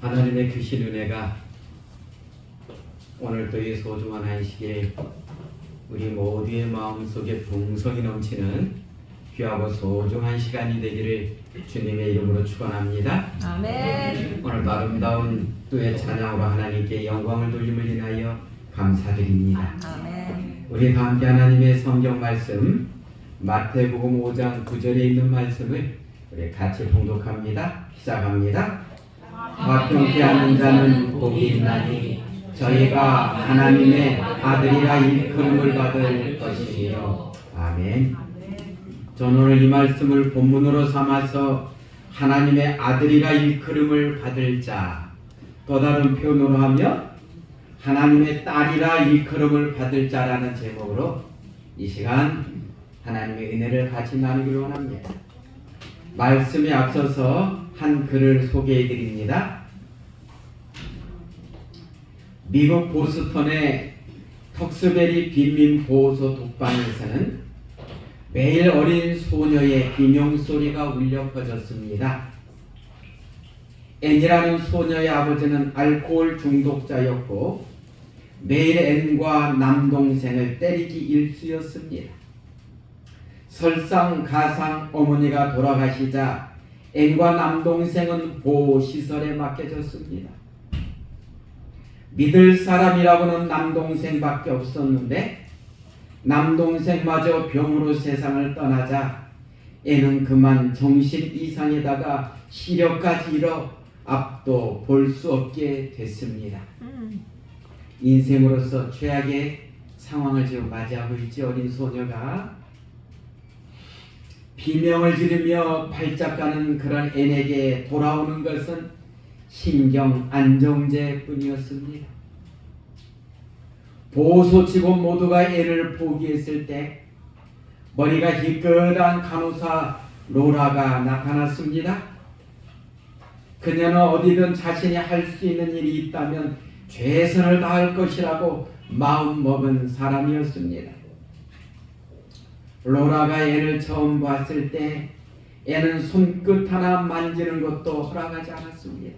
하나님의 크신 은혜가 오늘도 이 소중한 안식일 우리 모두의 마음속에 풍성히 넘치는 귀하고 소중한 시간이 되기를 주님의 이름으로 축원합니다. 아멘. 오늘도 아름다운 뚜의 찬양으로 하나님께 영광을 돌림을 인하여 감사드립니다. 아멘. 우리 다 함께 하나님의 성경 말씀 마태복음 5장 9절에 있는 말씀을 우리 같이 봉독합니다. 시작합니다. 화평케 하는 자는 복이 있나니 저희가 하나님의 아들이라 일컬음을 받을 것이요. 아멘. 저는 오늘 이 말씀을 본문으로 삼아서 하나님의 아들이라 일컬음을 받을 자, 또 다른 표현으로 하면 하나님의 딸이라 일컬음을 받을 자라는 제목으로 이 시간 하나님의 은혜를 같이 나누기를 원합니다. 말씀에 앞서서 한 글을 소개해 드립니다. 미국 보스턴의 턱스베리 빈민보호소 독방에서는 매일 어린 소녀의 비명소리가 울려 퍼졌습니다. 앤이라는 소녀의 아버지는 알코올 중독자였고 매일 앤과 남동생을 때리기 일쑤였습니다. 설상가상 어머니가 돌아가시자 앤과 남동생은 보호시설에 맡겨졌습니다. 믿을 사람이라고는 남동생밖에 없었는데 남동생마저 병으로 세상을 떠나자 애는 그만 정신 이상에다가 시력까지 잃어 앞도 볼 수 없게 됐습니다. 인생으로서 최악의 상황을 지금 맞이하고 있지. 어린 소녀가 비명을 지르며 발작 가는 그런 앤에게 돌아오는 것은 신경 안정제뿐이었습니다. 보호소 직원 모두가 앤을 포기했을 때 머리가 희끗한 간호사 로라가 나타났습니다. 그녀는 어디든 자신이 할 수 있는 일이 있다면 최선을 다할 것이라고 마음먹은 사람이었습니다. 로라가 앤을 처음 봤을 때 앤은 손끝 하나 만지는 것도 허락하지 않았습니다.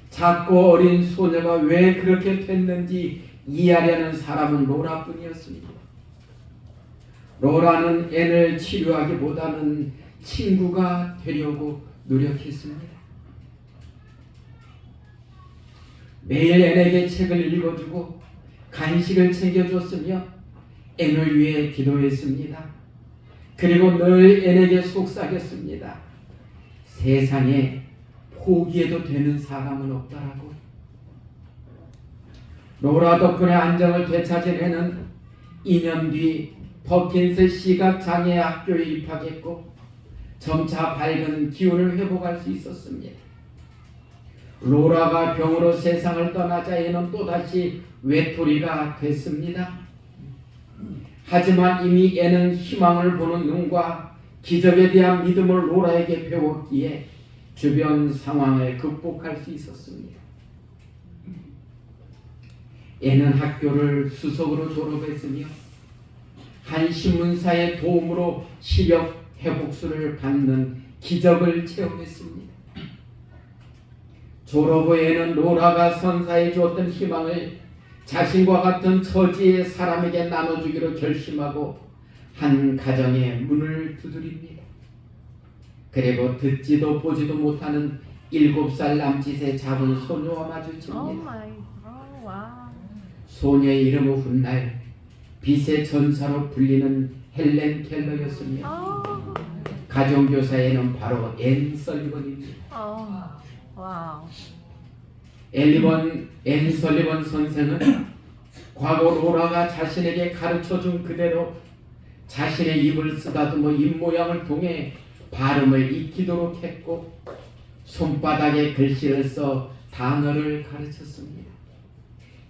작고 어린 소녀가 왜 그렇게 됐는지 이해하려는 사람은 로라뿐이었습니다. 로라는 앤을 치료하기보다는 친구가 되려고 노력했습니다. 매일 앤에게 책을 읽어주고 간식을 챙겨줬으며 앤을 위해 기도했습니다. 그리고 늘 앤에게 속삭였습니다. 세상에 포기해도 되는 사람은 없다라고. 로라 덕분에 안정을 되찾은 앤은 2년 뒤 퍼킨스 시각장애 학교에 입학했고 점차 밝은 기운을 회복할 수 있었습니다. 로라가 병으로 세상을 떠나자 앤은 또다시 외톨이가 됐습니다. 하지만 이미 앤은 희망을 보는 눈과 기적에 대한 믿음을 로라에게 배웠기에 주변 상황을 극복할 수 있었습니다. 앤은 학교를 수석으로 졸업했으며 한 신문사의 도움으로 시력 회복술을 받는 기적을 체험했습니다. 졸업 후에는 로라가 선사해 주었던 희망을 자신과 같은 처지의 사람에게 나눠주기로 결심하고 한 가정의 문을 두드립니다. 그리고 듣지도 보지도 못하는 7살 남짓의 작은 소녀와 마주칩니다. 소녀의 이름은 훗날 빛의 전사로 불리는 헬렌 켈러였습니다. 가정교사에는 바로 앤 설리번입니다. 앤 설리번 선생은 과거 로라가 자신에게 가르쳐준 그대로 자신의 입을 쓰다듬어 입모양을 통해 발음을 익히도록 했고 손바닥에 글씨를 써 단어를 가르쳤습니다.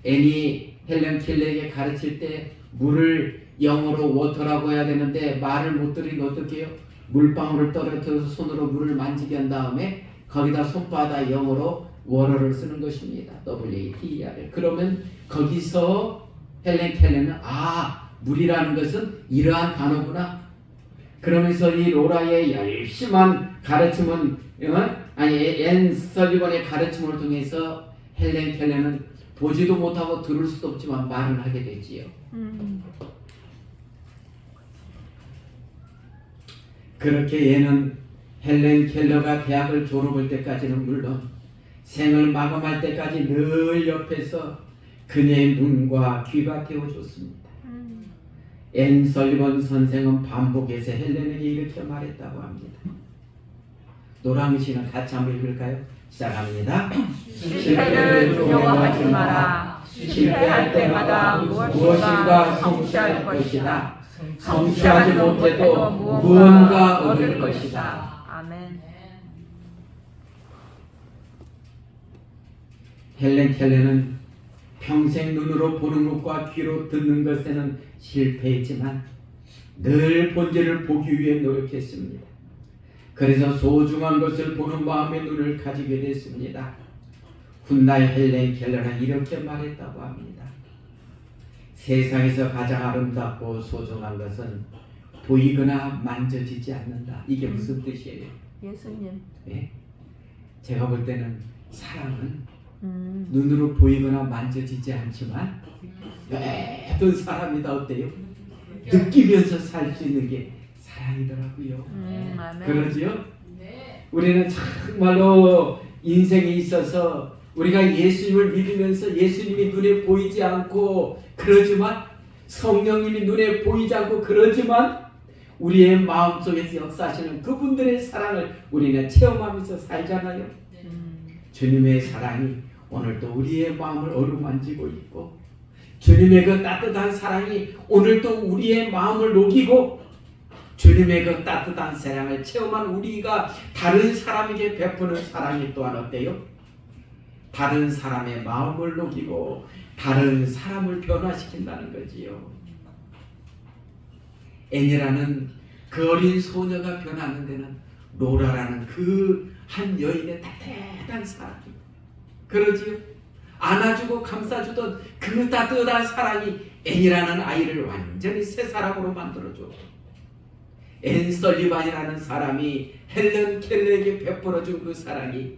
앤이 헬렌 켈러에게 가르칠 때 물을 영어로 워터라고 해야 되는데 말을 못 들으니까 어떻게 해요? 물방울을 떨어뜨려서 손으로 물을 만지게 한 다음에 거기다 손바닥 영어로 워터를 쓰는 것입니다. W-A-T-E-R. 그러면 거기서 헬렌 켈러는 물이라는 것은 이러한 단어구나. 그러면서 이 로라의 열심한 가르침은 앤 설리번의 가르침을 통해서 헬렌 켈러는 보지도 못하고 들을 수도 없지만 말을 하게 되지요. 그렇게 얘는 헬렌 켈러가 대학을 졸업할 때까지는 물론 생을 마감할 때까지 늘 옆에서 그녀의 눈과 귀가 되어줬습니다. 앤 설리번 선생은 반복해서 헬렌에게 이렇게 말했다고 합니다. 노랑이 씨는 같이 한번 읽을까요? 시작합니다. 실패를 두려워하지 마라. 실패할 때마다 무엇인가 성취할 것이다. 성취하지 못해도 무언가 얻을 것이다. 아멘. 헬렌 켈러는 평생 눈으로 보는 것과 귀로 듣는 것에는 실패했지만 늘 본질을 보기 위해 노력했습니다. 그래서 소중한 것을 보는 마음의 눈을 가지게 됐습니다. 훗날 헬렌 켈러는 이렇게 말했다고 합니다. 세상에서 가장 아름답고 소중한 것은 보이거나 만져지지 않는다. 이게 무슨 뜻이에요? 예수님. 네? 제가 볼 때는 사랑은 눈으로 보이거나 만져지지 않지만 모든 사람이 다 어때요? 느끼면서 살 수 있는 게 사랑이더라고요. 아멘. 그러지요? 우리는 정말로 인생에 있어서 우리가 예수님을 믿으면서 예수님이 눈에 보이지 않고 그러지만 성령님이 눈에 보이지 않고 그러지만 우리의 마음속에서 역사하시는 그분들의 사랑을 우리는 체험하면서 살잖아요. 주님의 사랑이 오늘도 우리의 마음을 어루만지고 있고 주님의 그 따뜻한 사랑이 오늘도 우리의 마음을 녹이고 주님의 그 따뜻한 사랑을 체험한 우리가 다른 사람에게 베푸는 사랑이 또한 어때요? 다른 사람의 마음을 녹이고 다른 사람을 변화시킨다는 거지요. 애니라는 그 어린 소녀가 변하는 데는 로라라는 그 한 여인의 따뜻한 사랑이 그러지요. 안아주고 감싸주던 그 따뜻한 사랑이 애니라는 아이를 완전히 새 사람으로 만들어줘. 앤 설리반이라는 사람이 헬렌 켈러에게 베풀어준 그 사랑이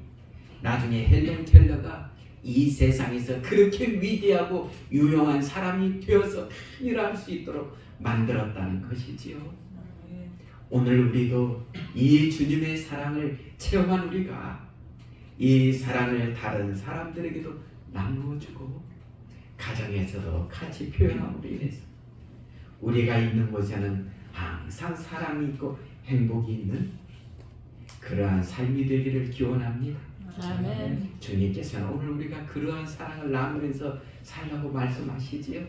나중에 헬렌 켈러가 이 세상에서 그렇게 위대하고 유용한 사람이 되어서 일할 수 있도록 만들었다는 것이지요. 오늘 우리도 이 주님의 사랑을 체험한 우리가 이 사랑을 다른 사람들에게도 나누어주고 가정에서도 같이 표현함으로 인해서 우리가 있는 곳에는 항상 사랑이 있고 행복이 있는 그러한 삶이 되기를 기원합니다. 아멘. 주님께서는 오늘 우리가 그러한 사랑을 나누면서 살라고 말씀하시지요.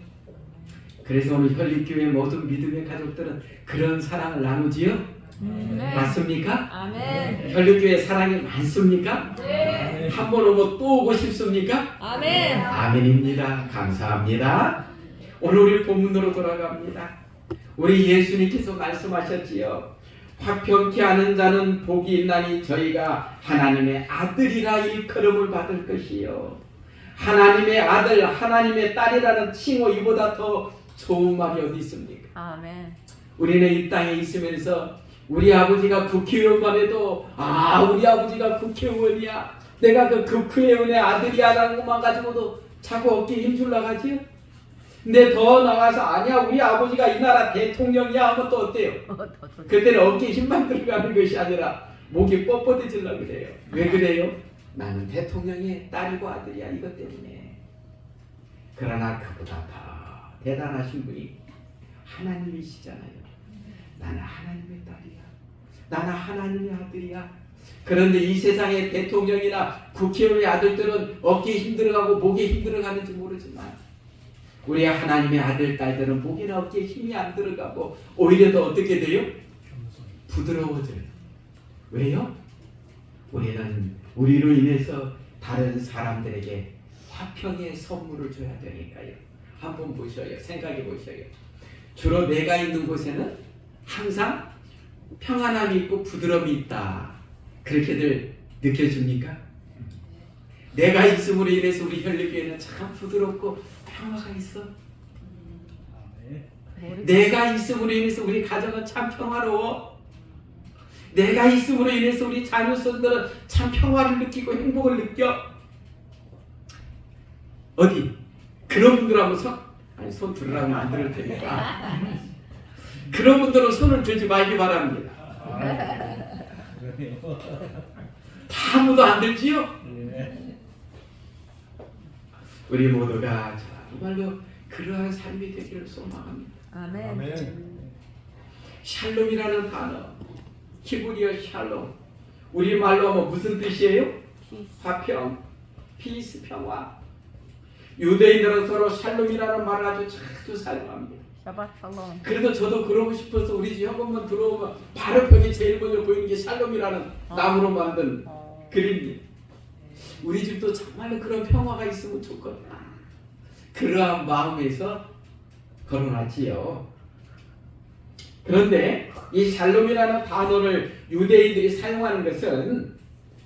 그래서 오늘 현립교회 모든 믿음의 가족들은 그런 사랑을 나누지요. 맞습니까? 아멘. 현립교회 사랑이 많습니까? 네. 한 번 오고 또 오고 싶습니까? 아멘. 아멘입니다. 감사합니다. 오늘 우리 본문으로 돌아갑니다. 우리 예수님께서 말씀하셨지요. 화평케 하는 자는 복이 있나니 저희가 하나님의 아들이라 일컬음을 받을 것이요. 하나님의 아들, 하나님의 딸이라는 칭호 이보다 더 좋은 말이 어디 있습니까? 아멘. 우리는 이 땅에 있으면서 우리 아버지가 국회의원만 해도 우리 아버지가 국회의원이야. 내가 그 국회의원의 아들이야 라는 것만 가지고도 자꾸 어깨에 힘줄라 가지요. 근데 더 나가서 아니야 우리 아버지가 이 나라 대통령이야 하면 또 어때요? 그때는 어깨에 힘만 들어가는 것이 아니라 목이 뻣뻣해지려고 그래요. 왜 그래요? 나는 대통령의 딸이고 아들이야 이것 때문에. 그러나 그보다 더 대단하신 분이 하나님이시잖아요. 나는 하나님의 딸이야. 나는 하나님의 아들이야. 그런데 이 세상의 대통령이나 국회의원의 아들들은 어깨에 힘들어가고 목에 힘들어가는지 모르지만 우리 하나님의 아들, 딸들은 목이나 어깨에 힘이 안 들어가고 오히려 더 어떻게 돼요? 부드러워져요. 왜요? 우리는 우리로 인해서 다른 사람들에게 화평의 선물을 줘야 되니까요. 한번 보셔요. 생각해 보셔요. 주로 내가 있는 곳에는 항상 평안함이 있고 부드러움이 있다. 그렇게들 느껴집니까? 내가 있음으로 인해서 우리 현립교회는 참 부드럽고 평화가 있어. 내가 있음으로 인해서 우리 가정은 참 평화로워. 내가 있음으로 인해서 우리 자녀손들은 참 평화를 느끼고 행복을 느껴. 어디? 그런 분들 한번 손 들으라고 안 들을 테니까. 그런 분들은 손을 들지 말기 바랍니다. 다 아무도 안 들지요? 우리 모두가 정말로 그러한 삶이 되기를 소망합니다. 아멘. 샬롬이라는 단어, 히브리어 샬롬, 우리말로 하면 무슨 뜻이에요? 화평, 피스, 평화. 유대인들은 서로 샬롬이라는 말을 아주 자주 사용합니다. 샤ባት 샬롬. 그래서 저도 그러고 싶어서 우리 집 현관문 들어오면 바로 벽에 제일 먼저 보이는 게 샬롬이라는 나무로 만든 그림입니다. 우리 집도 정말로 그런 평화가 있으면 좋겠다. 그러한 마음에서 걸어놨지요. 그런데 이 샬롬이라는 단어를 유대인들이 사용하는 것은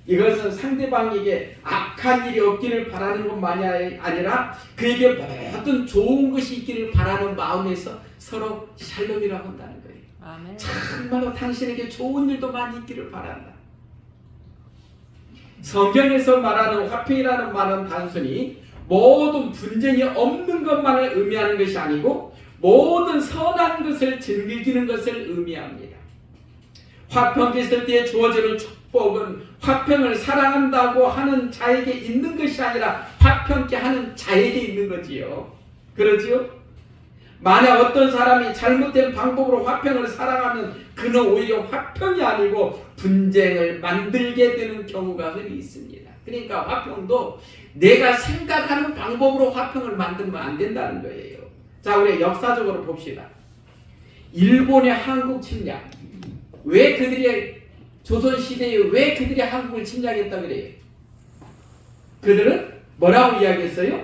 이것은 상대방에게 악한 일이 없기를 바라는 것만이 아니라 그에게 모든 좋은 것이 있기를 바라는 마음에서 서로 샬롬이라고 한다는 거예요. 아멘. 정말로 당신에게 좋은 일도 많이 있기를 바란다. 성경에서 말하는 화평이라는 말은 단순히 모든 분쟁이 없는 것만을 의미하는 것이 아니고 모든 선한 것을 즐기는 것을 의미합니다. 화평했을 때에 주어지는 축복은 화평을 사랑한다고 하는 자에게 있는 것이 아니라 화평케 하는 자에게 있는 거지요. 그렇지요? 만약 어떤 사람이 잘못된 방법으로 화평을 사랑하면 그는 오히려 화평이 아니고 분쟁을 만들게 되는 경우가 흔히 있습니다. 그러니까 화평도 내가 생각하는 방법으로 화평을 만들면 안 된다는 거예요. 자, 우리 역사적으로 봅시다. 일본의 한국 침략. 왜 그들이 조선시대에 왜 그들이 한국을 침략했다 그래요? 그들은 뭐라고 이야기했어요?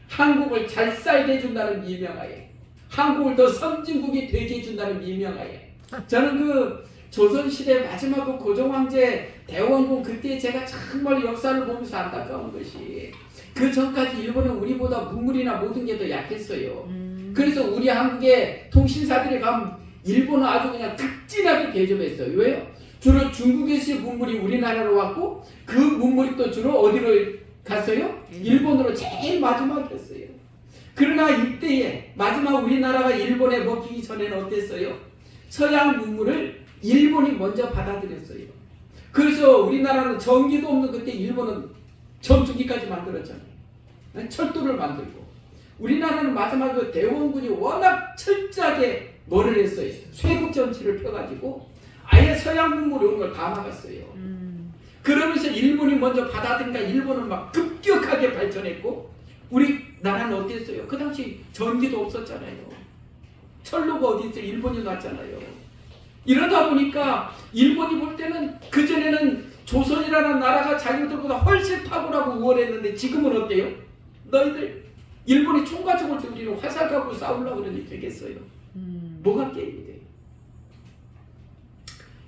한국을 잘 살게 해준다는 미명하에, 한국을 더 선진국이 되게 해준다는 미명하에. 저는 그 조선시대 마지막 그 고종황제 대원군 그때 제가 정말 역사를 보면서 안타까운 것이 그 전까지 일본은 우리보다 문물이나 모든 게 더 약했어요. 그래서 우리 한국의 통신사들이 가면 일본은 아주 그냥 극진하게 대접했어요. 왜요? 주로 중국에서 문물이 우리나라로 왔고 그 문물이 또 주로 어디로 갔어요? 일본으로 제일 마지막에 갔어요. 그러나 이때에 마지막 우리나라가 일본에 먹히기 전에는 어땠어요? 서양 문물을 일본이 먼저 받아들였어요. 그래서 우리나라는 전기도 없는 그때 일본은 전투기까지 만들었잖아요. 철도를 만들고. 우리나라는 마지막에 대원군이 워낙 철저하게 뭐를 했어요? 쇄국 정치를 펴가지고 아예 서양 문물이 온 걸 다 막았어요. 그러면서 일본이 먼저 받아들이니까 일본은 막 급격하게 발전했고 우리나라는 어땠어요? 그 당시 전기도 없었잖아요. 철로가 어디 있어요? 일본이 놨잖아요. 이러다 보니까 일본이 볼 때는 그전에는 조선이라는 나라가 자기들보다 훨씬 탁월하고 우월했는데 지금은 어때요? 너희들 일본이 총 가지고 올 때 우리는 화살 갖고 싸우려고 그러니 되겠어요? 뭐가 게임이 돼요?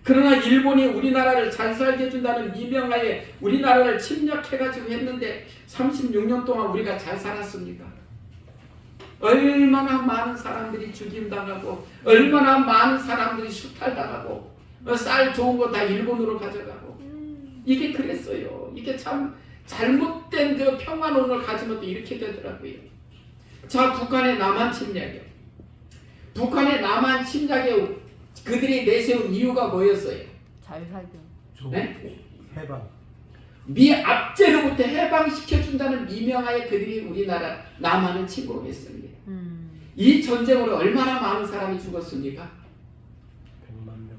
그러나 일본이 우리나라를 잘 살게 해준다는 미명하에 우리나라를 침략해가지고 했는데 36년 동안 우리가 잘 살았습니까? 얼마나 많은 사람들이 죽임당하고 얼마나 많은 사람들이 수탈당하고 쌀 좋은 거 다 일본으로 가져가고 이게 그랬어요. 이게 참 잘못된 그 평화론을 가지면 또 이렇게 되더라고요. 자, 북한의 남한 침략이요. 북한의 남한 침략에 그들이 내세운 이유가 뭐였어요? 잘 살게. 네? 해방. 미 압제로부터 해방시켜준다는 미명하에 그들이 우리나라 남한을 침공했습니다. 이 전쟁으로 얼마나 많은 사람이 죽었습니까? 100만 명.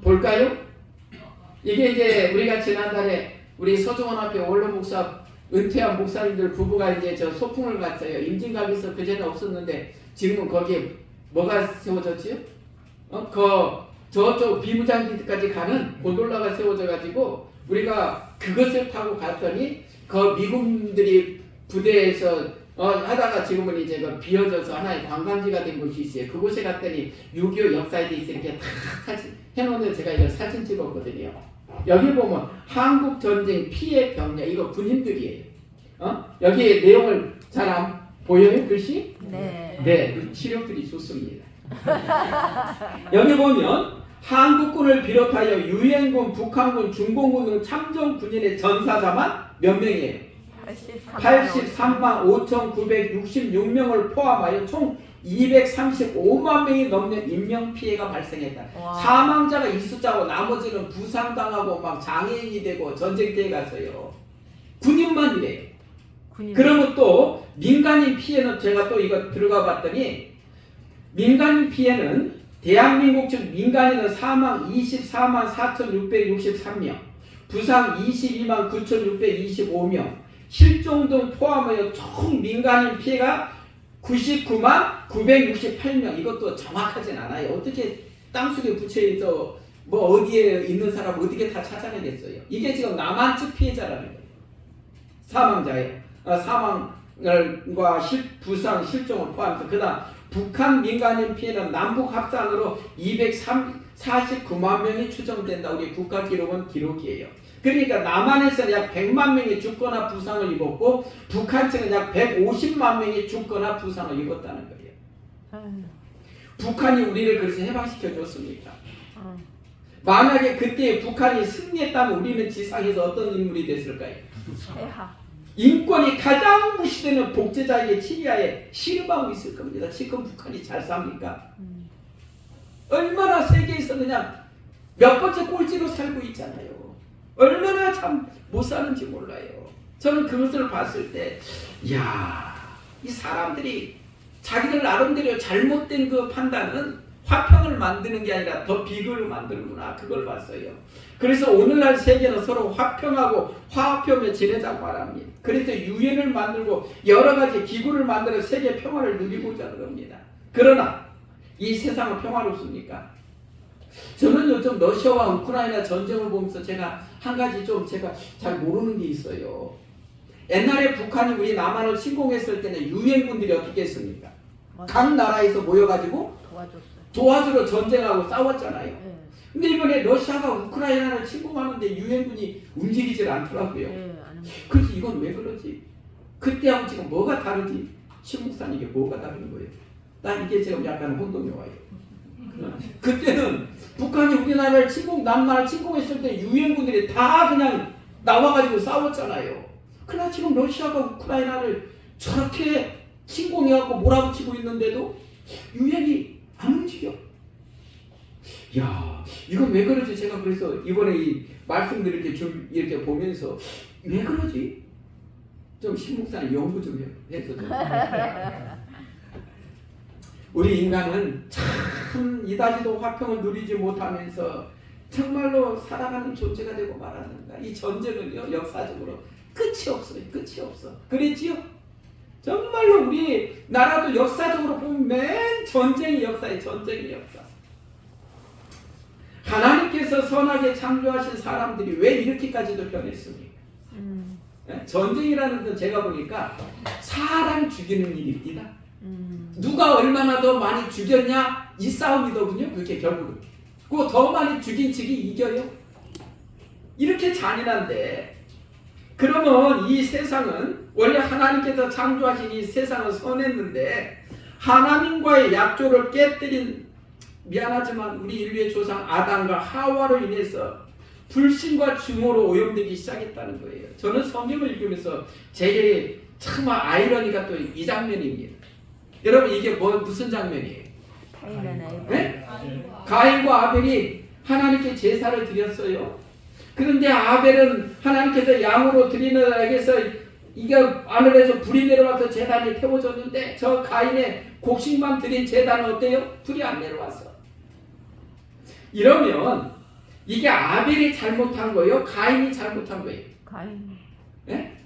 볼까요? 이게 이제 우리가 지난달에 우리 서종원 앞에 원로 목사 은퇴한 목사님들 부부가 이제 저 소풍을 갔어요. 임진각에서 그전에 없었는데 지금은 거기에 뭐가 세워졌지요? 저쪽 비무장지대까지 가는 고돌라가 세워져가지고 우리가 그것을 타고 갔더니 그 미군들이 부대에서 하다가 지금은 이제 그 비어져서 하나의 관광지가 된 곳이 있어요. 그곳에 갔더니 6.25 역사에 대해서 이렇게 다 사진 해놓은 제가 이걸 사진 찍었거든요. 여기 보면 한국 전쟁 피해 병력 이거 군인들이에요. 여기 내용을 잘 보여요 글씨? 네. 네, 시력들이 좋습니다. 여기 보면 한국군을 비롯하여 유엔군, 북한군, 중공군 등 참전 군인의 전사자만 몇 명이에요? 83만 5,966명을 포함하여 총 235만 명이 넘는 인명피해가 발생했다. 와. 사망자가 이 숫자고 나머지는 부상당하고 막 장애인이 되고 전쟁터에 갔어요. 군인만 이래요. 그러면 또 민간인 피해는 제가 또 이거 들어가 봤더니 민간인 피해는 대한민국 측 민간인은 사망 24만 4,663명, 부상 22만 9,625명, 실종 등 포함하여 총 민간인 피해가 99만 968명. 이것도 정확하진 않아요. 어떻게 땅속에 부처에서 뭐 어디에 있는 사람 어떻게 다 찾아내겠어요. 이게 지금 남한 측 피해자라는 거예요. 사망자예요. 사망과 부상, 실종을 포함해서. 그 다음 북한 민간인 피해는 남북 합산으로 249만 명이 추정된다. 우리 국가기록원 기록이에요. 그러니까 남한에서는 약 100만 명이 죽거나 부상을 입었고 북한 측은 약 150만 명이 죽거나 부상을 입었다는 거예요. 북한이 우리를 그래서 해방시켜 줬습니까? 만약에 그때 북한이 승리했다면 우리는 지상에서 어떤 인물이 됐을까요? 인권이 가장 무시되는 독재자에게 시리아에 씨름하고 있을 겁니다. 지금 북한이 잘 삽니까? 얼마나 세계에서 그냥 몇 번째 꼴찌로 살고 있잖아요. 얼마나 참 못 사는지 몰라요. 저는 그것을 봤을 때, 이야, 이 사람들이 자기들 나름대로 잘못된 그 판단은 화평을 만드는 게 아니라 더 비극을 만드는구나. 그걸 봤어요. 그래서 오늘날 세계는 서로 화평하고 화합하며 지내자고 말합니다. 그래서 유엔을 만들고 여러 가지 기구를 만들어 세계 평화를 누리고자 합니다. 그러나 이 세상은 평화롭습니까? 저는 요즘 러시아와 우크라이나 전쟁을 보면서 제가 한 가지 좀 제가 잘 모르는 게 있어요. 옛날에 북한이 우리 남한을 침공했을 때는 유엔군들이 어떻게 했습니까? 각 나라에서 모여가지고 도와주러 전쟁하고 싸웠잖아요. 근데 이번에 러시아가 우크라이나를 침공하는데 유엔군이 움직이질 않더라고요. 그래서 이건 왜 그러지? 그때하고 지금 뭐가 다르지? 신목사님 이게 뭐가 다른 거예요? 난 이게 지금 약간 혼동이 와요. 그때는 북한이 우리나라를 남나라를 침공했을 때 유엔군들이 다 그냥 나와가지고 싸웠잖아요. 그러나 지금 러시아가 우크라이나를 저렇게 침공해갖고 몰아붙이고 있는데도 유엔이 안 움직여. 야, 이건 왜 그러지? 제가 그래서 이번에 이 말씀들 이렇게 보면서 왜 그러지? 좀 신목사님 연구 좀 해서 좀. 우리 인간은 참 이다지도 화평을 누리지 못하면서 정말로 살아가는 존재가 되고 말았는가. 이 전쟁은요 역사적으로 끝이 없어요. 끝이 없어. 그랬지요? 정말로 우리 나라도 역사적으로 보면 맨 전쟁이 역사예요. 전쟁이 역사. 하나님께서 선하게 창조하신 사람들이 왜 이렇게까지도 변했습니까? 전쟁이라는 건 제가 보니까 사람 죽이는 일입니다. 누가 얼마나 더 많이 죽였냐 이 싸움이더군요. 그게 결국은. 그 더 많이 죽인 측이 이겨요. 이렇게 잔인한데 그러면 이 세상은 원래 하나님께서 창조하신 이 세상은 선했는데 하나님과의 약조를 깨뜨린 미안하지만 우리 인류의 조상 아담과 하와로 인해서 불신과 증오로 오염되기 시작했다는 거예요. 저는 성경을 읽으면서 제일 참 아이러니가 또 이 장면입니다. 여러분 이게 무슨 장면이에요? 네? 가인과 아벨이 하나님께 제사를 드렸어요. 그런데 아벨은 하나님께서 양으로 드리는 에게서 이게 하늘에서 불이 내려와서 제단이 태워졌는데 저 가인의 곡식만 드린 제단은 어때요? 불이 안 내려왔어. 이러면 이게 아벨이 잘못한 거예요? 가인이 잘못한 거예요? 가인. 네?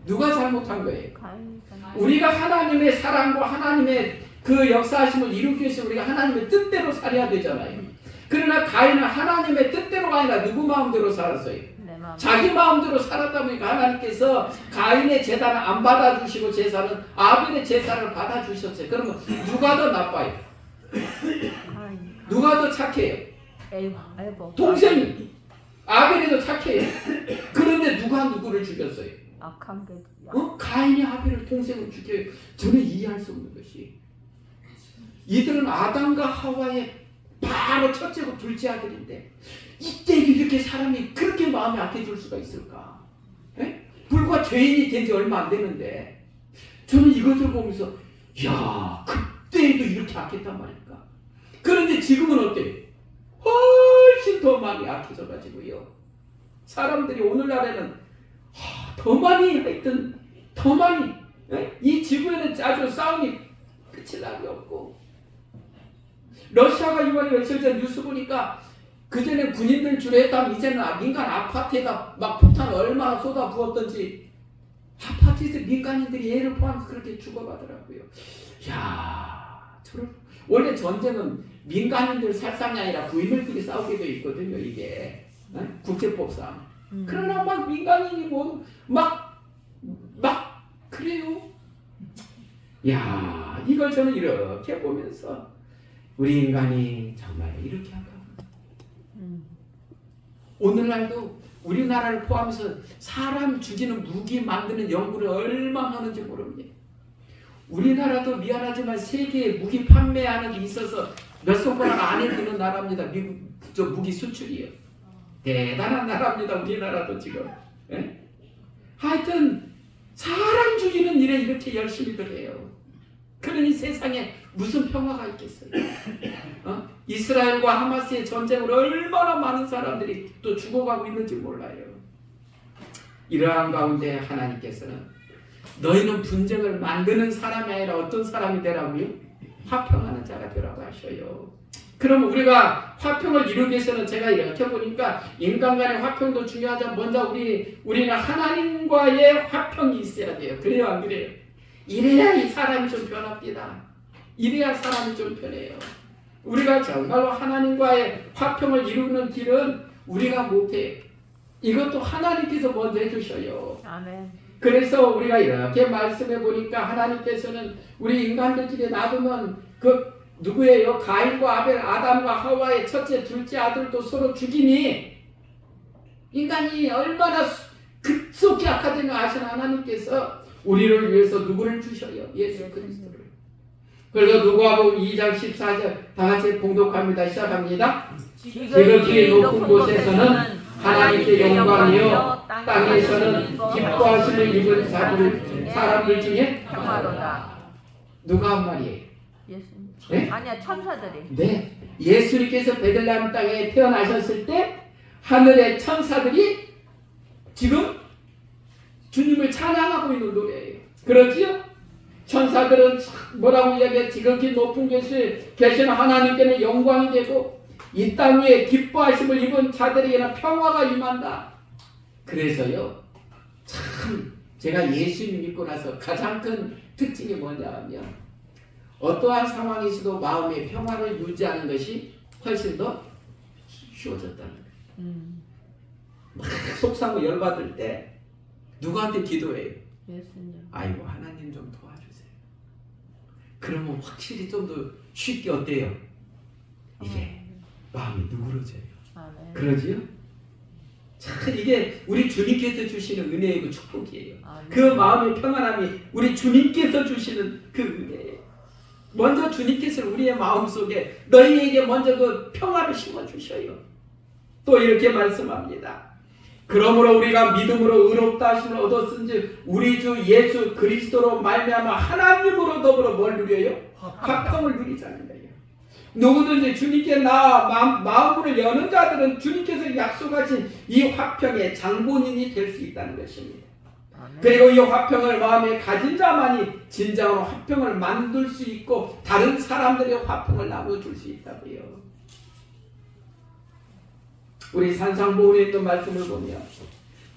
누가 잘못한 거예요? 가인. 우리가 하나님의 사랑과 하나님의 그 역사하심을 이루기 위해서 우리가 하나님의 뜻대로 살아야 되잖아요. 그러나 가인은 하나님의 뜻대로가 아니라 누구 마음대로 살았어요? 자기 마음대로 살았다 보니까 하나님께서 가인의 제단을 안 받아주시고 제사는 아벨의 제사를 받아주셨어요. 그러면 누가 더 나빠요? 누가 더 착해요? 동생이 아벨이 더 착해요. 그런데 누가 누구를 죽였어요? 악한 게 가인이 하벨을 동생을 죽여요. 저는 이해할 수 없는 것이 이들은 아담과 하와의 바로 첫째고 둘째 아들인데 이때도 이렇게 사람이 그렇게 마음이 약해질 수가 있을까? 에? 불과 죄인이 된 지 얼마 안 되는데 저는 이것을 보면서 야 그때도 이렇게 약했단 말일까? 그런데 지금은 어때요? 훨씬 더 많이 약해져 가지고요. 사람들이 오늘날에는 더 많이 하여튼 더 많이 이 지구에는 아주 싸움이 끝이 나기 없고 러시아가 이번에 며칠 전 뉴스 보니까 그전에 군인들 주로 했다면 이제는 민간 아파트에다 막 폭탄 얼마나 쏟아 부었던지 아파트에서 민간인들이 애를 포함해서 그렇게 죽어가더라고요. 야 저런 원래 전쟁은 민간인들 살상이 아니라 부인들끼리 싸우게 돼 있거든요. 이게 국제법상. 그러나 막 민간인이 막 그래요. 야 이걸 저는 이렇게 보면서 우리 인간이 정말 이렇게 한가. 오늘날도 우리나라를 포함해서 사람 죽이는 무기 만드는 연구를 얼마나 하는지 모릅니다. 우리나라도 미안하지만 세계에 무기 판매하는 게 있어서 몇 손가락 안에 드는 나라입니다. 미국 저 무기 수출이요. 대단한 나라입니다. 우리나라도 지금. 예? 하여튼 사람 죽이는 일에 이렇게 열심히들 해요. 그러니 세상에 무슨 평화가 있겠어요? 이스라엘과 하마스의 전쟁으로 얼마나 많은 사람들이 또 죽어가고 있는지 몰라요. 이러한 가운데 하나님께서는 너희는 분쟁을 만드는 사람이 아니라 어떤 사람이 되라고요? 화평하는 자가 되라고 하셔요. 그럼 우리가 화평을 이루기 위해서는 제가 이렇게 보니까 인간 간의 화평도 중요하지만 먼저 우리는 하나님과의 화평이 있어야 돼요. 그래요 안 그래요? 이래야 이 사람이 좀 변합니다. 이래야 사람이 좀 변해요. 우리가 정말로 하나님과의 화평을 이루는 길은 우리가 못해요. 이것도 하나님께서 먼저 해주셔요. 아멘. 그래서 우리가 이렇게 말씀해 보니까 하나님께서는 우리 인간들끼리 놔두면 그 누구예요? 가인과 아벨, 아담과 하와의 첫째, 둘째 아들도 서로 죽이니 인간이 얼마나 급속히 악화된 거 아시는 하나님께서 우리를 위해서 누구를 주셔요? 예수 그리스도를. 그래서 누가복음 2장 14절 다 같이 봉독합니다. 시작합니다. 지극히 높은 곳에서는 하나님께 영광이요 땅에서는 기뻐하심을 입은 사람들 중에 평화로다. 누가 한 말이에요? 예수님. 네? 아니야 천사들이. 네. 예수님께서 베들레헴 땅에 태어나셨을 때 하늘의 천사들이 지금 주님을 찬양하고 있는 노래예요. 그렇지요? 천사들은 뭐라고 이야기해? 지극히 높은 곳에 계시는 하나님께는 영광이 되고 이 땅 위에 기뻐하심을 입은 자들에게는 평화가 임한다. 그래서요 참 제가 예수님 믿고 나서 가장 큰 특징이 뭐냐 하면 어떠한 상황이 있어도 마음의 평화를 유지하는 것이 훨씬 더 쉬워졌다는 거예요. 막 속상하고 열받을 때 누구한테 기도해요? 예수님. 아이고 하나님 좀 도와주세요. 그러면 확실히 좀 더 쉽게 어때요? 이게 마음이 누그러져요. 아멘. 그러지요? 참 이게 우리 주님께서 주시는 은혜이고 축복이에요. 아멘. 그 마음의 평안함이 우리 주님께서 주시는 그 은혜예요. 먼저 주님께서 우리의 마음속에 너희에게 먼저 그 평화를 심어주셔요. 또 이렇게 말씀합니다. 그러므로 우리가 믿음으로 의롭다 하심을 얻었은지 우리 주 예수 그리스도로 말미암아 하나님으로 더불어 뭘 누려요? 화평을 누리자는 거예요. 누구든지 주님께 마음을 여는 자들은 주님께서 약속하신 이 화평의 장본인이 될 수 있다는 것입니다. 아멘. 그리고 이 화평을 마음에 가진 자만이 진정으로 화평을 만들 수 있고 다른 사람들의 화평을 나눠줄 수 있다고요. 우리 산상보훈에 있는 말씀을 보면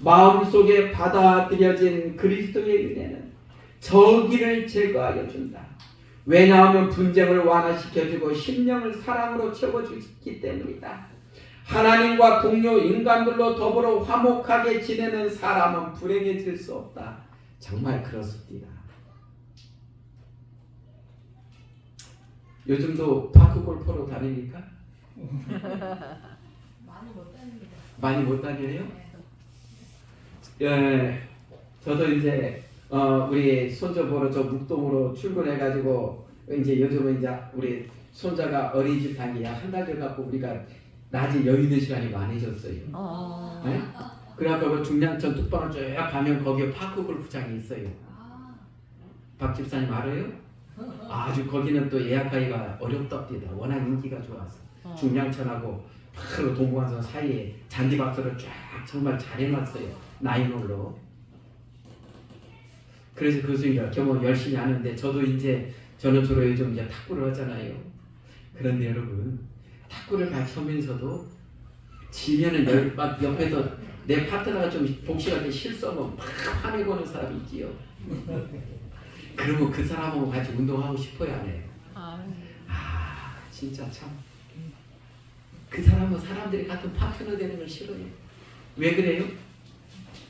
마음속에 받아들여진 그리스도의 은혜는 저기를 제거하여 준다. 왜냐하면 분쟁을 완화시켜주고 심령을 사랑으로 채워주기 때문이다. 하나님과 동료 인간들로 더불어 화목하게 지내는 사람은 불행해질 수 없다. 정말 그렇습니다. 요즘도 파크 골프로 다닙니까? 많이 못 다닙니다. 많이 못 다녀요? 예. 저도 이제 우리 손자 보러 저 묵동으로 출근해가지고 이제 요즘은 이제 우리 손자가 어린이집 다니기 한 달 돼갖고 우리가 낮에 여유 있는 시간이 많아졌어요. 네? 그래갖고 그 중량천 뚝방을 쭉 가면 거기에 파크 골프장이 있어요. 박 집사님 알아요? 아주 거기는 또 예약하기가 어렵답니다. 워낙 인기가 좋아서 중량천하고 바로 동부간선 사이에 잔디박스를 쫙 정말 잘 해놨어요. 나인홀로. 그래서 교수님이 경험 열심히 하는데 저도 이제 저는 주로 요즘 이제 탁구를 하잖아요. 그런데 여러분 탁구를 같이 하면서도 지면은 막 옆에서 내 파트너가 좀 복싱할 때 실수하면 막 화내고 하는 사람이 있지요. 그러면 그 사람하고 같이 운동하고 싶어요, 안 해요? 진짜 참. 그 사람은 사람들이 같은 파트너 되는 걸 싫어요. 왜 그래요?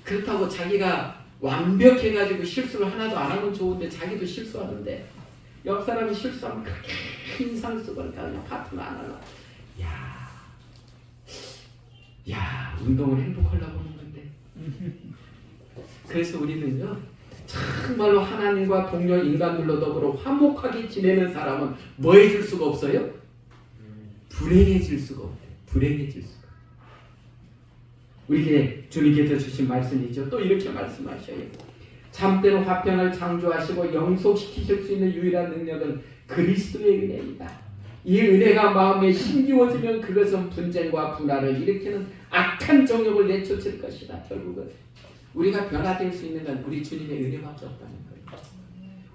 그렇다고 자기가 완벽해가지고 실수를 하나도 안 하면 좋은데 자기도 실수하는데 옆 사람이 실수하면 그렇게 인상 쓰고 그러니까 파트너 안 하나. 야, 운동을 행복하려고 하는 건데. 그래서 우리는요, 정말로 하나님과 동료 인간들로 더불어 화목하게 지내는 사람은 뭐 해줄 수가 없어요? 불행해질 수가 없대요. 불행해질 수가. 우리에게 주님께서 주신 말씀이죠. 또 이렇게 말씀하셔요. 참되는 화평을 창조하시고 영속시키실 수 있는 유일한 능력은 그리스도의 은혜이다. 이 은혜가 마음에 심기워지면 그것은 분쟁과 분화를 일으키는 악한 정욕을 내쫓을 것이다. 결국은 우리가 변화될 수 있는 건 우리 주님의 은혜밖에 없다는 거예요.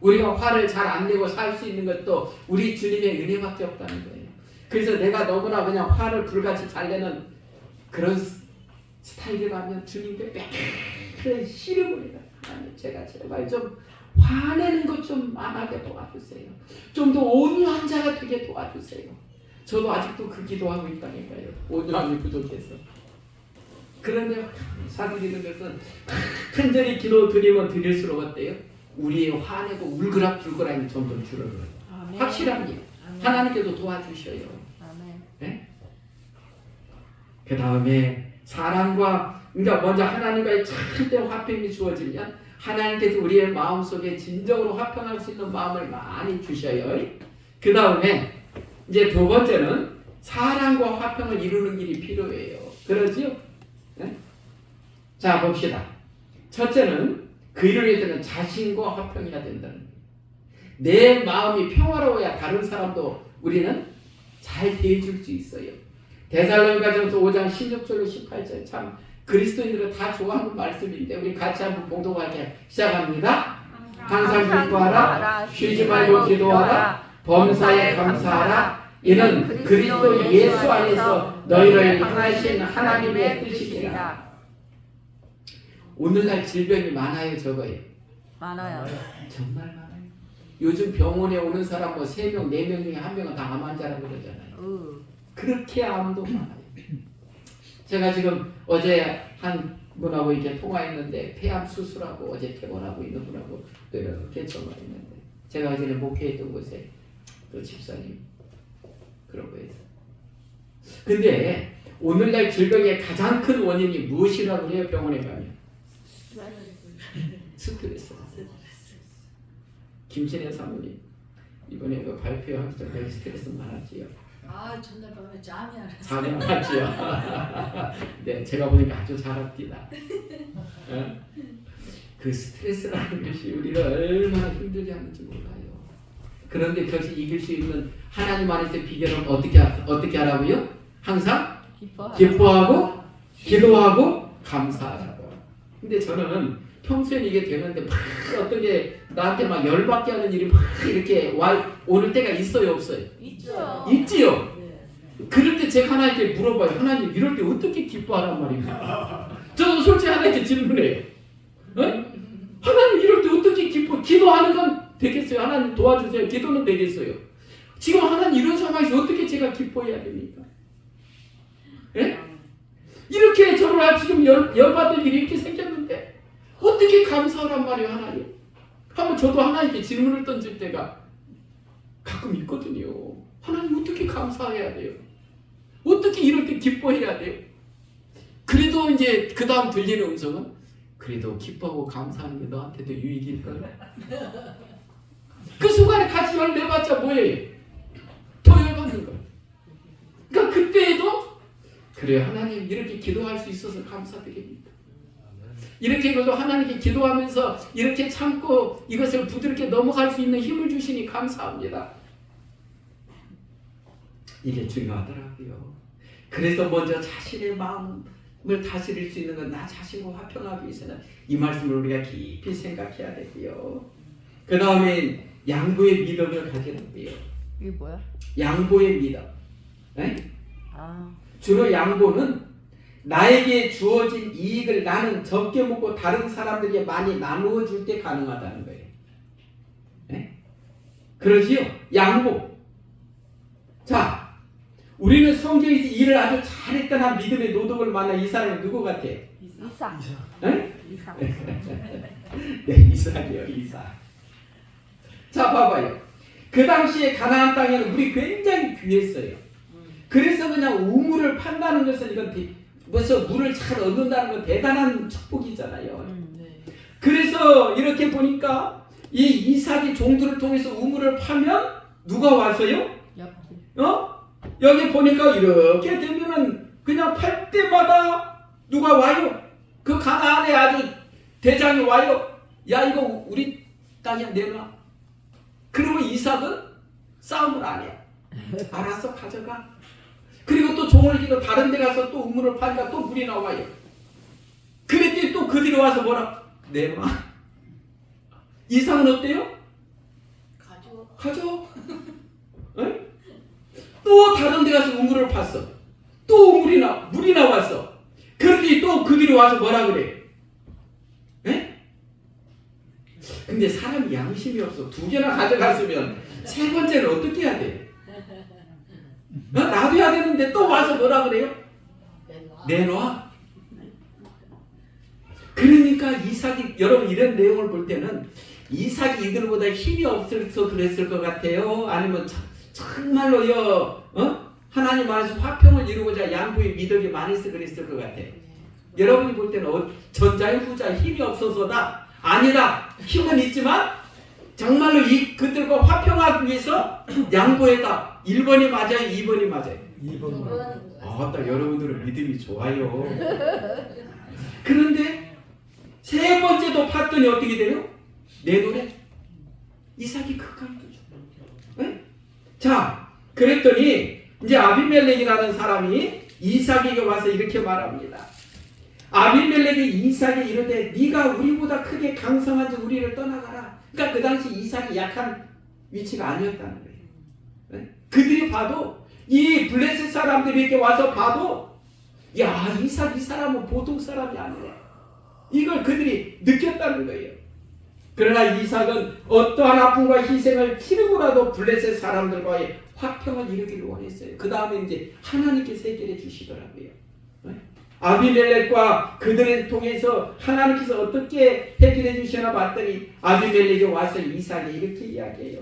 우리가 화를 잘 안 내고 살 수 있는 것도 우리 주님의 은혜밖에 없다는 거예요. 그래서 내가 너무나 그냥 화를 불같이 잘 내는 그런 스타일이라면 주님께 매일 씨름을 해요. 하나님 제가 제발 좀 화내는 것 좀 안 하게 도와주세요. 좀 더 온유한 자가 되게 도와주세요. 저도 아직도 그 기도하고 있다니까요. 온유함이 부족해서. 그런데 사드리는 것은 간절히 기도 드리면 드릴수록 어때요? 우리의 화내고 울그락불그락이 점점 줄어들어요. 확실합니다. 하나님께서 도와주셔요. 네? 그 다음에 사랑과 그러니까 먼저 하나님과의 참된 화평이 주어지면 하나님께서 우리의 마음속에 진정으로 화평할 수 있는 마음을 많이 주셔요. 그 다음에 이제 두 번째는 사랑과 화평을 이루는 길이 필요해요. 그러지요? 네? 자 봅시다. 첫째는 그 일을 위해서는 자신과 화평해야 된다는 거예요. 내 마음이 평화로워야 다른 사람도 우리는 잘 대해줄 수 있어요. 데살로니가전서 5장 16절로 18절 참 그리스도인들은 다 좋아하는 말씀인데 우리 같이 한번 공동하게 시작합니다. 항상 기뻐하라, 쉬지 말고 기도하라, 범사에 감사하라. 이는 그리스도 예수 안에서 너희를 향하신 하나님의 뜻이니라. 오늘날 질병이 많아요, 적어요? 많아요. 정말 많아요. 요즘 병원에 오는 사람 뭐 3명, 4명 중에 1명은 다 암 환자라고 그러잖아요. 그렇게 암도 많아요. 제가 지금 어제 한 분하고 이렇게 통화했는데 폐암 수술하고 어제 퇴원하고 있는 분하고 이렇게 전화했는데 제가 예전에 목회했던 곳에 그 집사님 그런 거였어요. 근데 오늘날 질병의 가장 큰 원인이 무엇이라고 해요? 병원에 가면 스트레스. 김신혜 사모님 이번에 그 발표하기 전에 스트레스 많았지요. 전날 밤에 잠이 안 왔어요. 잠이 안 왔지요. 네, 제가 보니까 아주 잘합니다. 그 스트레스라는 것이 우리를 얼마나 힘들게 하는지 몰라요. 그런데 그것이 이길 수 있는 하나님 안에서의 비결은 어떻게 하라고요? 항상 기뻐하고 기도하고 감사하라고. 근데 저는 평소에 이게 되는데 막 어떤 게 나한테 막 열받게 하는 일이 막 이렇게 오는 때가 있어요, 없어요? 있죠. 있지요. 네. 그럴 때 제가 하나님께 물어봐요. 하나님 이럴 때 어떻게 기뻐하란 말입니까? 저도 솔직히 하나님께 질문해요. 어? 하나님 이럴 때 어떻게 기도하는 건 되겠어요? 하나님 도와주세요. 기도는 되겠어요. 지금 하나님 이런 상황에서 어떻게 제가 기뻐해야 됩니까? 예? 이렇게 저를 지금 열받을 일이 이렇게 생겼는데 어떻게 감사하란 말이에요, 하나님? 한번 저도 하나님께 질문을 던질 때가 가끔 있거든요. 하나님 어떻게 감사해야 돼요? 어떻게 이럴 때 기뻐해야 돼요? 그래도 이제 그 다음 들리는 음성은 그래도 기뻐하고 감사하는 게 너한테도 유익일걸. 그 순간에 같이 열내봤자 뭐예요? 더 열받는 거예요. 그러니까 그때에도 그래요. 하나님 이렇게 기도할 수 있어서 감사드립니다. 이렇게 그래도 하나님께 기도하면서 이렇게 참고 이것을 부드럽게 넘어갈 수 있는 힘을 주시니 감사합니다. 이게 중요하더라고요. 그래서 먼저 자신의 마음을 다스릴 수 있는 건 나 자신과 화평하기 위해서는 이 말씀을 우리가 깊이 생각해야 되고요. 그 다음에 양보의 믿음을 가지는데요. 이게 뭐야? 양보의 믿음. 네? 아, 주로 양보는 나에게 주어진 이익을 나는 적게 먹고 다른 사람들에게 많이 나누어 줄 때 가능하다는 거예요. 네? 그러지요? 양보. 자, 우리는 성경에서 일을 아주 잘했던 한 믿음의 노동을 만나 이 사람이 누구 같아요? 이삭. 네? 이삭. 네, 이삭이요, 이삭. 자, 봐봐요. 그 당시에 가나안 땅에는 물이 굉장히 귀했어요. 그래서 그냥 우물을 판다는 것은 이건 벌써 물을 잘 얻는다는 건 대단한 축복이잖아요. 네. 그래서 이렇게 보니까 이 이삭이 종들을 통해서 우물을 파면 누가 와서요? 여기 보니까 이렇게 되면은 그냥 팔 때마다 누가 와요? 그 가나안에 아주 대장이 와요. 야, 이거 우리 땅에 내놔. 그러면 이삭은 싸움을 안 해. 알았어, 가져가. 그리고 또 종을 기고 다른 데 가서 또 우물을 파니까 또 물이 나와요. 그랬더니 또 그들이 와서 뭐라? 내놔. 이삭은 어때요? 가져. 에? 또 다른 데 가서 우물을 팠어. 또 물이 나왔어. 그랬더니 또 그들이 와서 뭐라 그래? 에? 근데 사람이 양심이 없어. 두 개나 가져갔으면 세 번째는 어떻게 해야 돼? 놔둬야 되는데 또 와서 뭐라 그래요? 내놔. 그러니까 이삭이, 여러분 이런 내용을 볼 때는 이삭이 이들보다 힘이 없어서 그랬을 것 같아요? 아니면 정말로요, 하나님 안에서 화평을 이루고자 양보의 믿음이 많아서 그랬을 것 같아요? 여러분이 볼 때는 전자의 후자 힘이 없어서다? 아니다. 힘은 있지만 정말로 그들과 화평하기 위해서 양보했다. 1번이 맞아요? 2번이 맞아요? 2번. 딱 여러분들은 믿음이 좋아요. 그런데 세 번째도 팠더니 어떻게 돼요? 내 노래? 이삭이 그까이 죠. 자, 그랬더니 이제 아비멜렉이라는 사람이 이삭에게 와서 이렇게 말합니다. 아비멜렉이 이삭에 이르되 네가 우리보다 크게 강성한지 우리를 떠나가라. 그러니까 그 당시 이삭이 약한 위치가 아니었다는 거예요. 그들이 봐도 이 블레셋 사람들이 이렇게 와서 봐도 야, 이삭 이 사람은 보통 사람이 아니네. 이걸 그들이 느꼈다는 거예요. 그러나 이삭은 어떠한 아픔과 희생을 치르고라도 블레셋 사람들과의 화평을 이루기를 원했어요. 그 다음에 이제 하나님께서 해결해 주시더라고요. 아비멜렉과 그들을 통해서 하나님께서 어떻게 해결해 주시나 봤더니 아비멜렉이 와서 이삭에 이렇게 이야기해요.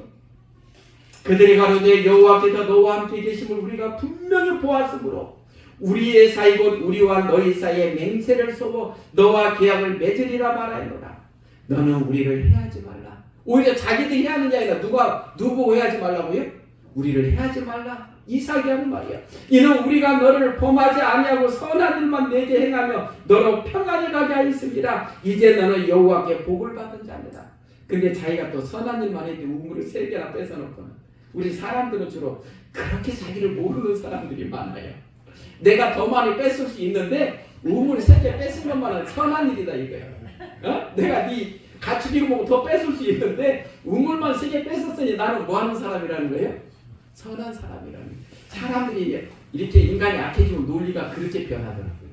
그들이 가로되 여호와께서 너와 함께 계심을 우리가 분명히 보았으므로 우리의 사이 곧 우리와 너희 사이에 맹세를 서고 너와 계약을 맺으리라 말하노라. 너는 우리를 해하지 말라. 오히려 자기들이 해하는 게 아니라 누구 해하지 말라고요? 우리를 해하지 말라. 이삭이 하는 말이야. 이는 우리가 너를 범하지 아니하고 선한 일만 내게 행하며 너로 평안히 가게 하였습니다. 이제 너는 여호와께 복을 받은 자입니다. 근데 자기가 또 선한 일만 했는데 우물을 3개나 뺏어놓고는 우리 사람들은 주로 그렇게 자기를 모르는 사람들이 많아요. 내가 더 많이 뺏을 수 있는데 우물 3개 뺏은 것만은 선한 일이다 이거예요. 내가 네 가축이고 뭐고 더 뺏을 수 있는데 우물만 3개 뺏었으니 나는 뭐 하는 사람이라는 거예요? 선한 사람이라는 거예요. 사람들이 이렇게 인간이 악해지고 논리가 그렇게 변하더라고요.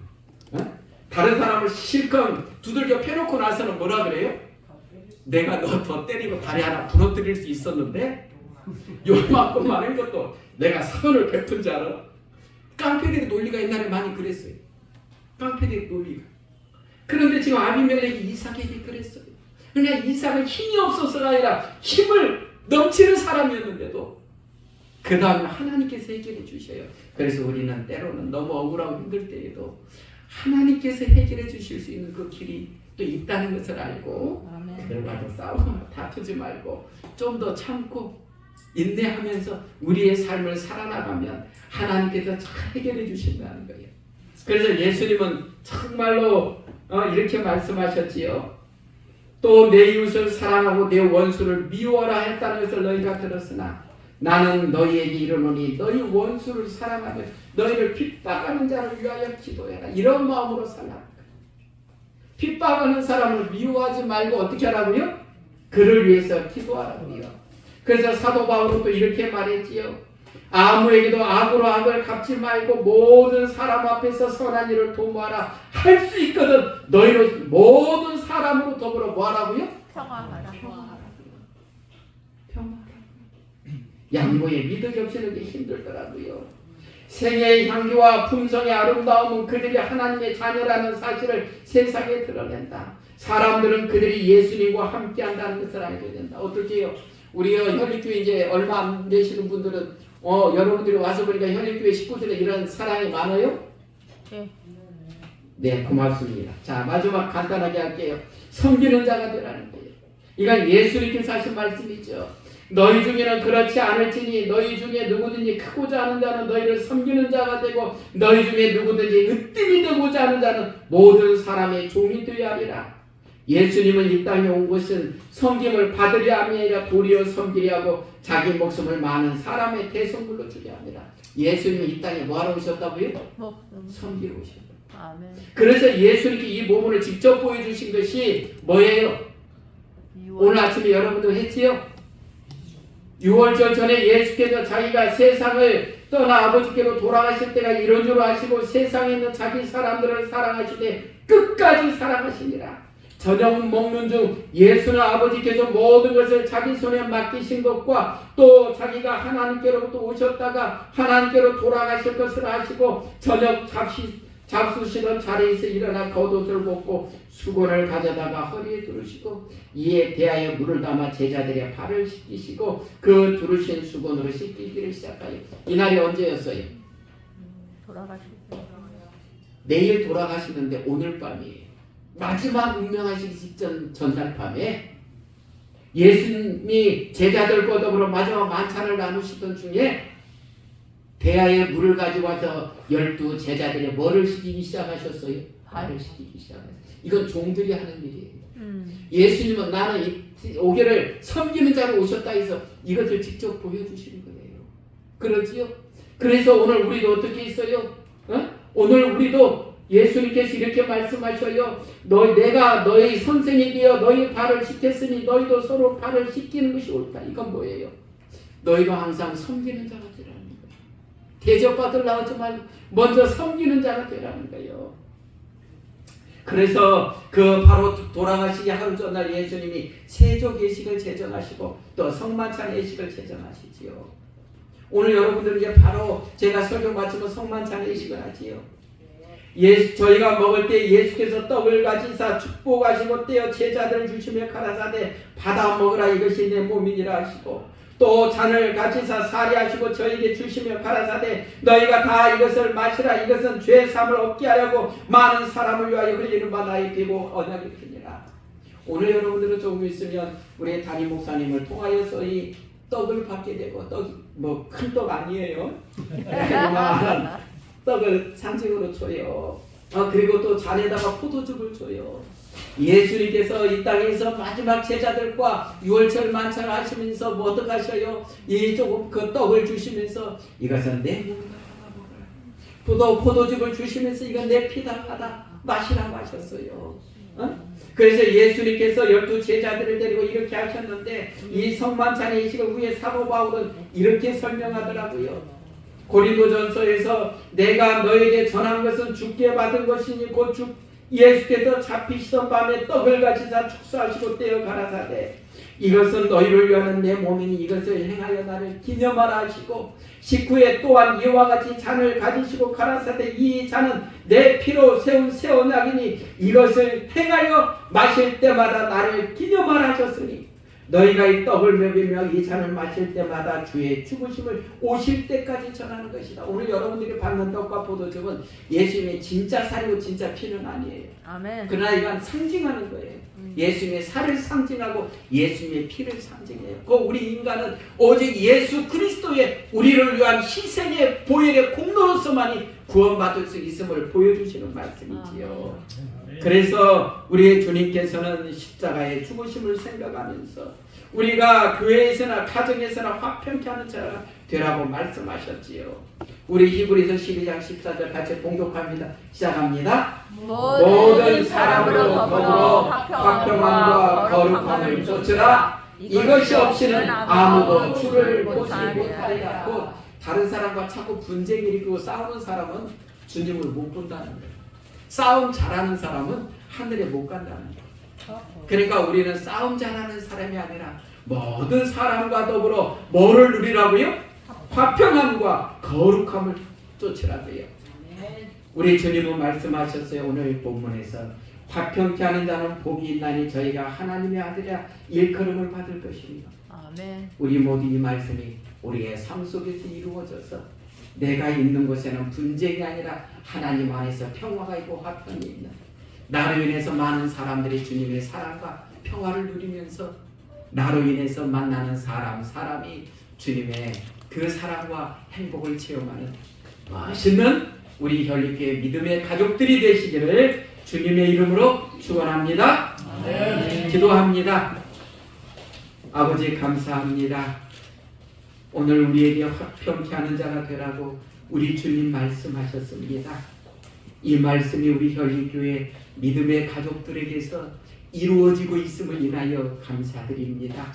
다른 사람을 실컷 두들겨 패놓고 나서는 뭐라 그래요? 내가 너 더 때리고 다리 하나 부러뜨릴 수 있었는데 요만큼만 한 것도 내가 선을 베푼 줄 알아? 깡패들의 논리가 옛날에 많이 그랬어요. 깡패들의 논리가. 그런데 지금 아비멜렉이 이삭에게 그랬어요. 그러니까 이삭은 힘이 없어서가 아니라 힘을 넘치는 사람이었는데도 그 다음에 하나님께서 해결해 주셔요. 그래서 우리는 때로는 너무 억울하고 힘들 때에도 하나님께서 해결해 주실 수 있는 그 길이 또 있다는 것을 알고 아멘. 그들과도 싸우고 다투지 말고 좀 더 참고 인내하면서 우리의 삶을 살아나가면 하나님께서 잘 해결해 주신다는 거예요. 그래서 예수님은 정말로 이렇게 말씀하셨지요. 또 내 이웃을 사랑하고 내 원수를 미워하라 했다는 것을 너희가 들었으나 나는 너희에게 이르노니 너희 원수를 사랑하며 너희를 핍박하는 자를 위하여 기도해라. 이런 마음으로 살라. 핍박하는 사람을 미워하지 말고 어떻게 하라고요? 그를 위해서 기도하라고요. 그래서 사도 바울은 또 이렇게 말했지요. 아무에게도 악으로 악을 갚지 말고 모든 사람 앞에서 선한 일을 도모하라. 할 수 있거든. 너희는 모든 사람으로 더불어 뭐하라고요? 평화하라. 평화하라. 양보에 미덕이 없이는 게 힘들더라고요. 생애의 향기와 품성의 아름다움은 그들이 하나님의 자녀라는 사실을 세상에 드러낸다. 사람들은 그들이 예수님과 함께한다는 것을 알게 된다. 어떻게 해요? 우리 현립교회 이제 얼마 안 되시는 분들은 여러분들이 와서 보니까 현립교회 식구들의 이런 사랑이 많아요? 네. 네, 고맙습니다. 자, 마지막 간단하게 할게요. 섬기는 자가 되라는 거예요. 이건 예수님께서 하신 말씀이죠. 너희 중에는 그렇지 않을지니 너희 중에 누구든지 크고자 하는 자는 너희를 섬기는 자가 되고 너희 중에 누구든지 으뜸이 되고자 하는 자는 모든 사람의 종이 되어야 하리라. 예수님은 이 땅에 온 것은 섬김을 받으려 함이 아니라 도리어 섬기려 하고 자기 목숨을 많은 사람의 대성물로 주게 합니다. 예수님은 이 땅에 뭐하러 오셨다고요? 섬기러 오셨다. 아멘. 그래서 예수님께 이 몸을 직접 보여주신 것이 뭐예요? 오늘 아침에 여러분들 했지요? 6월절 전에 예수께서 자기가 세상을 떠나 아버지께로 돌아가실 때가 이런 줄 아시고 세상에 있는 자기 사람들을 사랑하시되 끝까지 사랑하시니라. 저녁 먹는 중 예수는 아버지께서 모든 것을 자기 손에 맡기신 것과 또 자기가 하나님께로부터 오셨다가 하나님께로 돌아가실 것을 아시고 저녁 잡수시던 자리에서 일어나 겉옷을 벗고 수건을 가져다가 허리에 두르시고 이에 대하여 물을 담아 제자들의 발을 씻기시고 그 두르신 수건으로 씻기기를 시작하여 이날이 언제였어요? 돌아가시고 내일 돌아가시는데 오늘 밤이에요. 마지막 운명하시기 직전 전날 밤에 예수님이 제자들과 더불어 마지막 만찬을 나누시던 중에 대야에 물을 가지고 와서 12 제자들이 뭐를 시키기 시작하셨어요? 발을 시키기 시작했어요. 이건 종들이 하는 일이에요. 예수님은 나는 오게를 섬기는 자로 오셨다 해서 이것을 직접 보여주시는 거예요. 그렇지요? 그래서 오늘 우리도 어떻게 있어요? 오늘 우리도 예수님께서 이렇게 말씀하셔요. 내가 너희 선생이 되어 너희 발을 씻겼으니 너희도 서로 발을 씻기는 것이 옳다. 이건 뭐예요? 너희도 항상 섬기는 자가 되라는 거예요. 대접받으려고 하지 말고 먼저 섬기는 자가 되라는 거예요. 그래서 그 바로 돌아가시기 하루 전날 예수님이 세족 예식을 제정하시고 또 성만찬 예식을 제정하시지요. 오늘 여러분들은 이제 바로 제가 설교 마치고 성만찬 예식을 하지요. 저희가 먹을 때 예수께서 떡을 가지사 축복하시고 떼어 제자들을 주시며 가라사대 받아 먹으라 이것이 내 몸이니라 하시고 또 잔을 가지사 사리하시고 저에게 주시며 가라사대 너희가 다 이것을 마시라 이것은 죄 사함을 얻게 하려고 많은 사람을 위하여 흘리는 바 나의 피고 언약의 피니라. 오늘 여러분들은 조금 있으면 우리 담임 목사님을 통하여서 이 떡을 받게 되고 떡이 뭐 큰 떡 아니에요. 떡을 상징으로 줘요. 그리고 또 잔에다가 포도즙을 줘요. 예수님께서 이 땅에서 마지막 제자들과 6월절 만찬을 하시면서 뭐 어떻게 하셔요? 이 조금 그 떡을 주시면서 이것은 내 몸이다. 포도즙을 주시면서 이건 내 피다 받아 마시라고 하셨어요. 그래서 예수님께서 12 제자들을 데리고 이렇게 하셨는데 이 성만찬의 예식을 후에 사도 바울은 이렇게 설명하더라고요. 고린도전서에서 내가 너에게 전한 것은 주께 받은 것이니 곧 예수께서 잡히시던 밤에 떡을 가지사 축사하시고 떼어 가라사대 이것은 너희를 위하는 내 몸이니 이것을 행하여 나를 기념하라 하시고 식후에 또한 이와 같이 잔을 가지시고 가라사대 이 잔은 내 피로 세운 새 언약이니 이것을 행하여 마실 때마다 나를 기념하라 하셨으니 너희가 이 떡을 먹이며 이 잔을 마실 때마다 주의 죽으심을 오실 때까지 전하는 것이다. 오늘 여러분들이 받는 떡과 포도즙은 예수님의 진짜 살이고 진짜 피는 아니에요. 아멘. 그러나 이건 상징하는 거예요. 예수님의 살을 상징하고 예수님의 피를 상징해요. 그 우리 인간은 오직 예수 그리스도의 우리를 위한 희생의 보혈의 공로로서만이 구원받을 수 있음을 보여주시는 말씀이지요. 그래서 우리의 주님께서는 십자가의 죽으심을 생각하면서 우리가 교회에서나 가정에서나 화평케 하는 자가 되라고 말씀하셨지요. 우리 히브리서 12장 14절 같이 봉독합니다. 시작합니다. 모든 사람으로 더불어 화평함과 거룩함을 쫓으라. 이것이 없이는 아무도 주를 보지 못하리라. 곧 다른 사람과 자꾸 분쟁 일으키고 싸우는 사람은 주님을 못 본다는 거예요. 싸움 잘하는 사람은 하늘에 못 간다는 거예요. 그러니까 우리는 싸움 잘하는 사람이 아니라 모든 사람과 더불어 뭐를 누리라고요? 화평함과 거룩함을 쫓으라고요. 우리 주님은 말씀하셨어요. 오늘 본문에서 화평케 하는 자는 복이 있나니 저희가 하나님의 아들이라 일컬음을 받을 것입니다. 아멘. 우리 모두 이 말씀이 우리의 삶 속에서 이루어져서 내가 있는 곳에는 분쟁이 아니라 하나님 안에서 평화가 있고 화평이 있는, 나로 인해서 많은 사람들이 주님의 사랑과 평화를 누리면서 나로 인해서 만나는 사람이 주님의 그 사랑과 행복을 체험하는 멋있는 우리 혈육교회 믿음의 가족들이 되시기를 주님의 이름으로 축원합니다. 기도합니다. 아버지 감사합니다. 오늘 우리에게 화평케 하는 자가 되라고 우리 주님 말씀하셨습니다. 이 말씀이 우리 혈육교회 믿음의 가족들에게서 이루어지고 있음을 인하여 감사드립니다.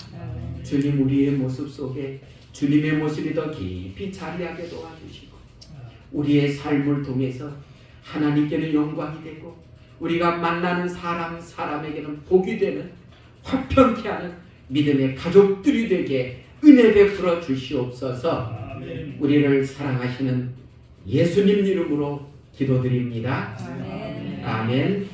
주님, 우리의 모습 속에 주님의 모습이 더 깊이 자리하게 도와주시고 우리의 삶을 통해서 하나님께는 영광이 되고 우리가 만나는 사람에게는 복이 되는 화평케 하는 믿음의 가족들이 되게 은혜 베풀어 주시옵소서. 우리를 사랑하시는 예수님 이름으로 기도드립니다. 아멘.